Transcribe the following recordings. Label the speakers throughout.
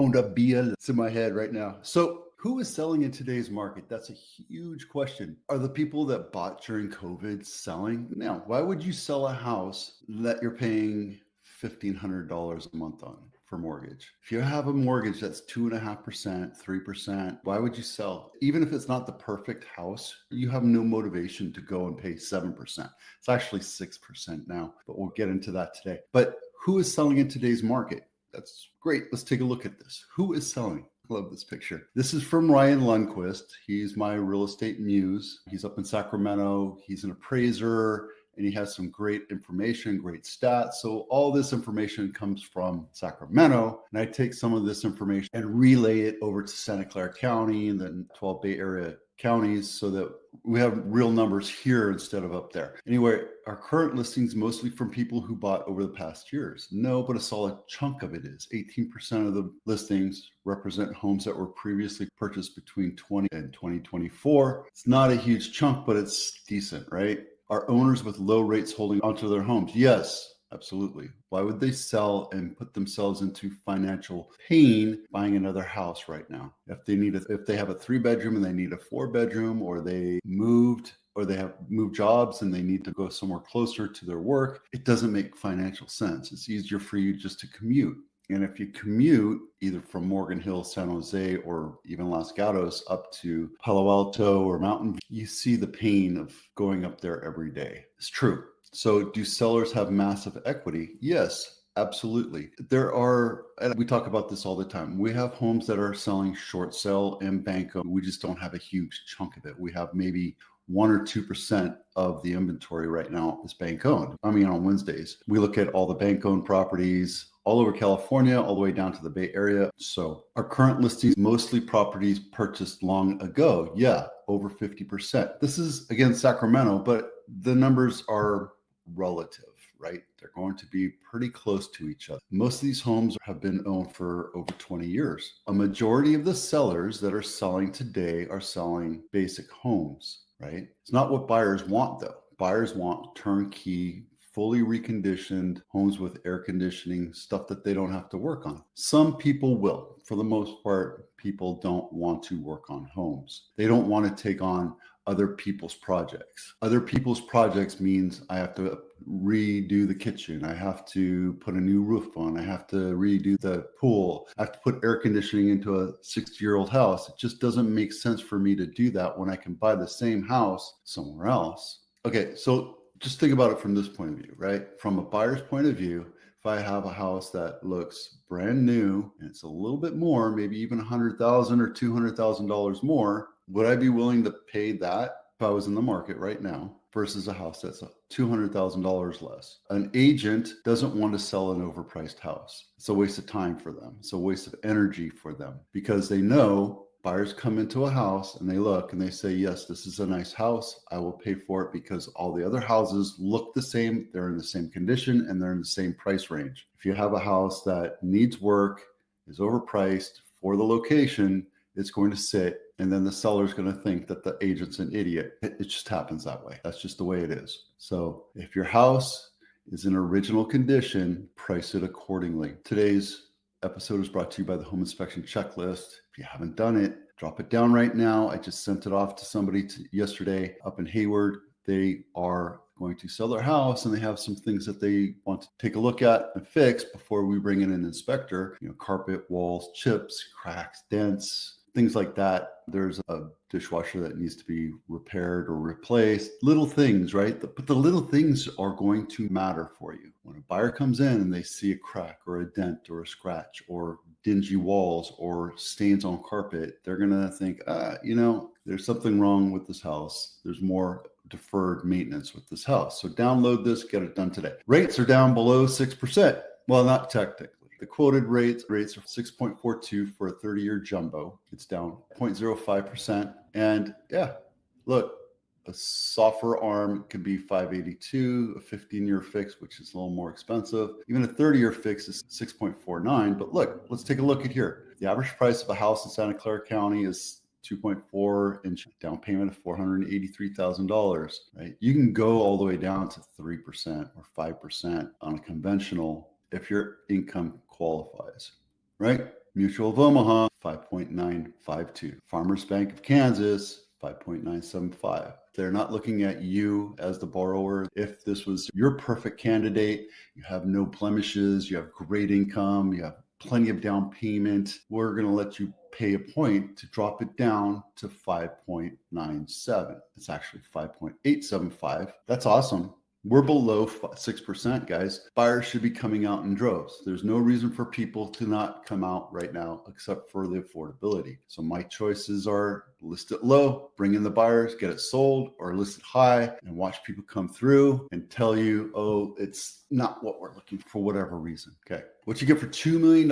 Speaker 1: Affordability. It's in my head right now. So who is selling in today's market? That's a huge question. Are the people that bought during COVID selling? Now, why would you sell a house that you're paying $1,500 a month on for mortgage? If you have a mortgage that's 2.5%, 3%, why would you sell? Even if it's not the perfect house, you have no motivation to go and pay 7%. It's actually 6% now, but we'll get into that today. But who is selling in today's market? That's great. Let's take a look at this. Who is selling? I love this picture. This is from Ryan Lundquist. He's my real estate muse. He's up in Sacramento. He's an appraiser and he has some great information, great stats. So all this information comes from Sacramento. And I take some of this information and relay it over to Santa Clara County and then 12 Bay Area counties so that we have real numbers here instead of up there. Anyway, our current listings mostly from people who bought over the past years. No, but a solid chunk of it is. 18% of the listings represent homes that were previously purchased between 20 and 2024. It's not a huge chunk, but it's decent, right? Are owners with low rates holding onto their homes? Yes, absolutely. Why would they sell and put themselves into financial pain buying another house right now? If they have a 3-bedroom and they need a 4-bedroom, or they moved, or they have moved jobs and they need to go somewhere closer to their work, it doesn't make financial sense. It's easier for you just to commute. And if you commute either from Morgan Hill, San Jose, or even Los Gatos up to Palo Alto or Mountain View, you see the pain of going up there every day. It's true. So do sellers have massive equity? Yes, absolutely. There are, and we talk about this all the time, we have homes that are selling short sale and bank owned. We just don't have a huge chunk of it. We have maybe 1 or 2% of the inventory right now is bank owned. I mean, on Wednesdays, we look at all the bank owned properties all over California, all the way down to the Bay Area. So our current listings, mostly properties purchased long ago. Yeah, over 50%. This is, again, Sacramento, but the numbers are relative, right? They're going to be pretty close to each other. Most of these homes have been owned for over 20 years. A majority of the sellers that are selling today are selling basic homes, right? It's not what buyers want, though. Buyers want turnkey, fully reconditioned homes with air conditioning, stuff that they don't have to work on. Some people will. For the most part, people don't want to work on homes. They don't want to take on other people's projects. Other people's projects means I have to redo the kitchen. I have to put a new roof on. I have to redo the pool. I have to put air conditioning into a 60-year-old house. It just doesn't make sense for me to do that when I can buy the same house somewhere else. Okay, so just think about it from this point of view, right? From a buyer's point of view, if I have a house that looks brand new and it's a little bit more, maybe even $100,000 or $200,000 more, would I be willing to pay that if I was in the market right now versus a house that's $200,000 less? An agent doesn't want to sell an overpriced house. It's a waste of time for them. It's a waste of energy for them because they know buyers come into a house and they look and they say, yes, this is a nice house. I will pay for it because all the other houses look the same. They're in the same condition and they're in the same price range. If you have a house that needs work, is overpriced for the location, it's going to sit. And then the seller's going to think that the agent's an idiot. It just happens that way. That's just the way it is. So if your house is in original condition, price it accordingly. Today's episode is brought to you by the Home Inspection Checklist. If you haven't done it, drop it down right now. I just sent it off to somebody yesterday up in Hayward. They are going to sell their house and they have some things that they want to take a look at and fix before we bring in an inspector. Carpet, walls, chips, cracks, dents, things like that. There's a dishwasher that needs to be repaired or replaced. Little things, right? But the little things are going to matter for you. When a buyer comes in and they see a crack or a dent or a scratch or dingy walls or stains on carpet, they're going to think, there's something wrong with this house. There's more deferred maintenance with this house. So download this, get it done today. Rates are down below 6%. Well, not technically. The quoted rates are 6.42 for a 30-year jumbo. It's down 0.05%. And yeah, look, a software arm could be 582, a 15-year fix, which is a little more expensive. Even a 30-year fix is 6.49. But look, let's take a look at here. The average price of a house in Santa Clara County is 2.4 inch down payment of $483,000, right? You can go all the way down to 3% or 5% on a conventional if your income qualifies, right? Mutual of Omaha, 5.952. Farmers Bank of Kansas, 5.975. They're not looking at you as the borrower. If this was your perfect candidate, you have no blemishes, you have great income, you have plenty of down payment, we're going to let you pay a point to drop it down to 5.97. It's actually 5.875. That's awesome. We're below 6%, guys. Buyers should be coming out in droves. There's no reason for people to not come out right now, except for the affordability. So my choices are list it low, bring in the buyers, get it sold, or list it high and watch people come through and tell you, oh, it's not what we're looking for whatever reason. Okay. What you get for $2 million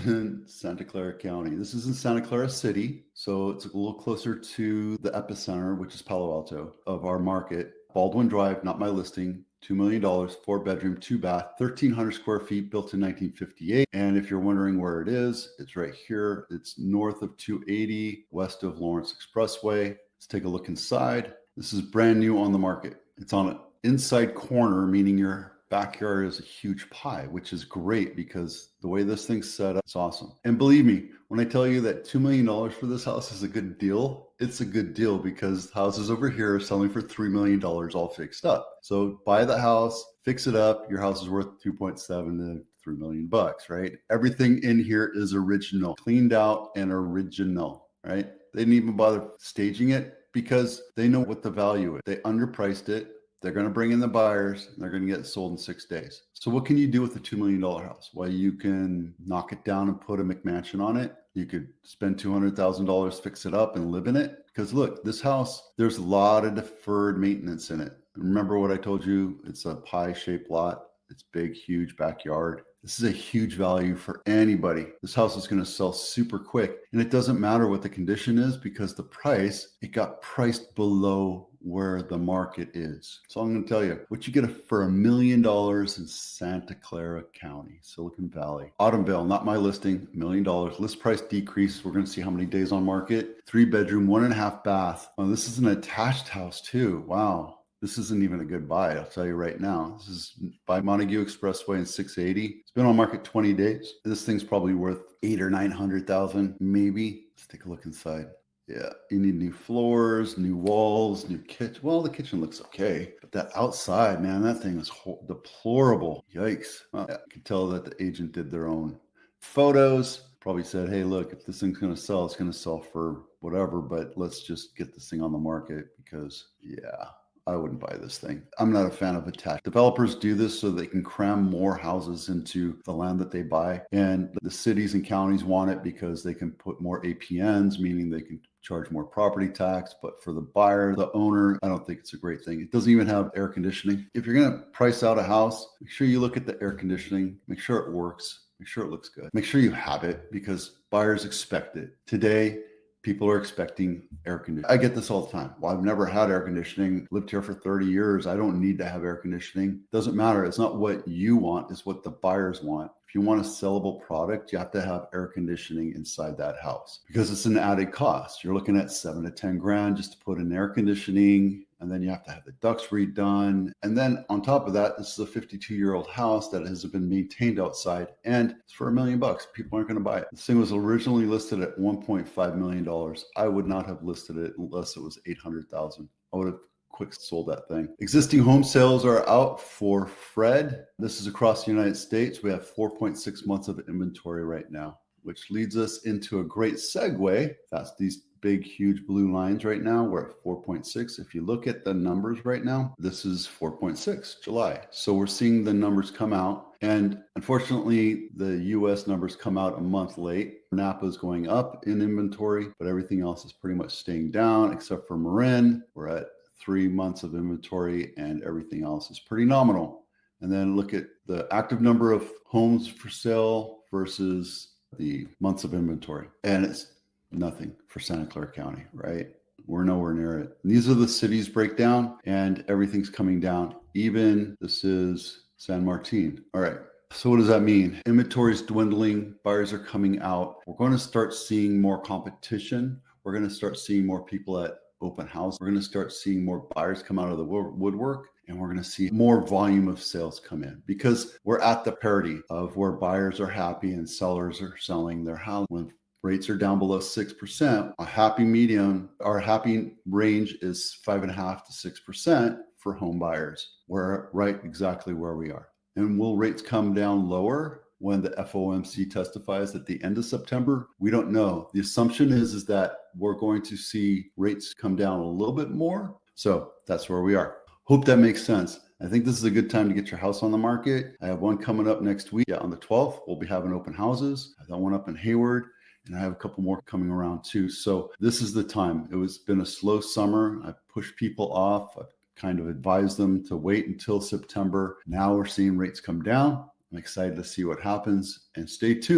Speaker 1: in Santa Clara County. This is in Santa Clara City. So it's a little closer to the epicenter, which is Palo Alto of our market. Baldwin Drive, not my listing, $2 million, 4-bedroom, 2-bath, 1,300 square feet, built in 1958. And if you're wondering where it is, it's right here. It's north of 280, west of Lawrence Expressway. Let's take a look inside. This is brand new on the market. It's on an inside corner, meaning your backyard is a huge pie, which is great because the way this thing's set up, it's awesome. And believe me, when I tell you that $2 million for this house is a good deal, it's a good deal because houses over here are selling for $3 million all fixed up. So buy the house, fix it up. Your house is worth 2.7 to $3 million, right? Everything in here is original, cleaned out and original, right? They didn't even bother staging it because they know what the value is. They underpriced it. They're going to bring in the buyers and they're going to get it sold in 6 days. So what can you do with a $2 million house? Well, you can knock it down and put a McMansion on it. You could spend $200,000, fix it up and live in it. Because look, this house, there's a lot of deferred maintenance in it. Remember what I told you? It's a pie-shaped lot. It's big, huge backyard. This is a huge value for anybody. This house is going to sell super quick. And it doesn't matter what the condition is because the price, it got priced below where the market is. So I'm going to tell you what you get for $1 million in Santa Clara County, Silicon Valley. Autumnvale, not my listing, $1 million. List price decrease. We're going to see how many days on market. 3-bedroom, 1.5 bath. Oh, this is an attached house too. Wow. This isn't even a good buy, I'll tell you right now. This is by Montague Expressway in 680. It's been on market 20 days. This thing's probably worth 800,000 or 900,000, maybe. Let's take a look inside. Yeah, you need new floors, new walls, new kitchen. Well, the kitchen looks okay, but that outside, man, that thing is deplorable. Yikes. Well, yeah, you can tell that the agent did their own photos. Probably said, hey, look, if this thing's going to sell, it's going to sell for whatever, but let's just get this thing on the market because, yeah. I wouldn't buy this thing. I'm not a fan of attached. Developers do this so they can cram more houses into the land that they buy. And the cities and counties want it because they can put more APNs, meaning they can charge more property tax. But for the buyer, the owner, I don't think it's a great thing. It doesn't even have air conditioning. If you're going to price out a house, make sure you look at the air conditioning, make sure it works, make sure it looks good, make sure you have it because buyers expect it. Today, people are expecting air conditioning. I get this all the time. Well, I've never had air conditioning, lived here for 30 years. I don't need to have air conditioning. Doesn't matter. It's not what you want, it's what the buyers want. If you want a sellable product, you have to have air conditioning inside that house because it's an added cost. You're looking at 7 to 10 grand just to put in air conditioning. And then you have to have the ducts redone. And then on top of that, this is a 52-year-old house that has been maintained outside and it's for $1 million. People aren't going to buy it. This thing was originally listed at $1.5 million. I would not have listed it unless it was $800,000. I would have quick sold that thing. Existing home sales are out for Fred. This is across the United States. We have 4.6 months of inventory right now, which leads us into a great segue. That's these big, huge blue lines right now. We're at 4.6. If you look at the numbers right now, this is 4.6 July. So we're seeing the numbers come out. And unfortunately, the US numbers come out a month late. Napa is going up in inventory, but everything else is pretty much staying down except for Marin. We're at 3 months of inventory and everything else is pretty nominal. And then look at the active number of homes for sale versus the months of inventory. And it's nothing for Santa Clara County, right? We're nowhere near it. And these are the cities breakdown and everything's coming down. Even this is San Martin. All right. So what does that mean? Inventory is dwindling. Buyers are coming out. We're going to start seeing more competition. We're going to start seeing more people at open house, we're going to start seeing more buyers come out of the woodwork, and we're going to see more volume of sales come in because we're at the parity of where buyers are happy and sellers are selling their house. When rates are down below 6%, a happy medium, our happy range is 5.5% to 6% for home buyers. We're right exactly where we are. And will rates come down lower when the FOMC testifies at the end of September? We don't know. The assumption is that we're going to see rates come down a little bit more. So that's where we are. Hope that makes sense. I think this is a good time to get your house on the market. I have one coming up next week. On the 12th, we'll be having open houses. I got one up in Hayward, and I have a couple more coming around too. So this is the time. It's been a slow summer. I pushed people off. I've kind of advised them to wait until September. Now we're seeing rates come down. I'm excited to see what happens, and stay tuned.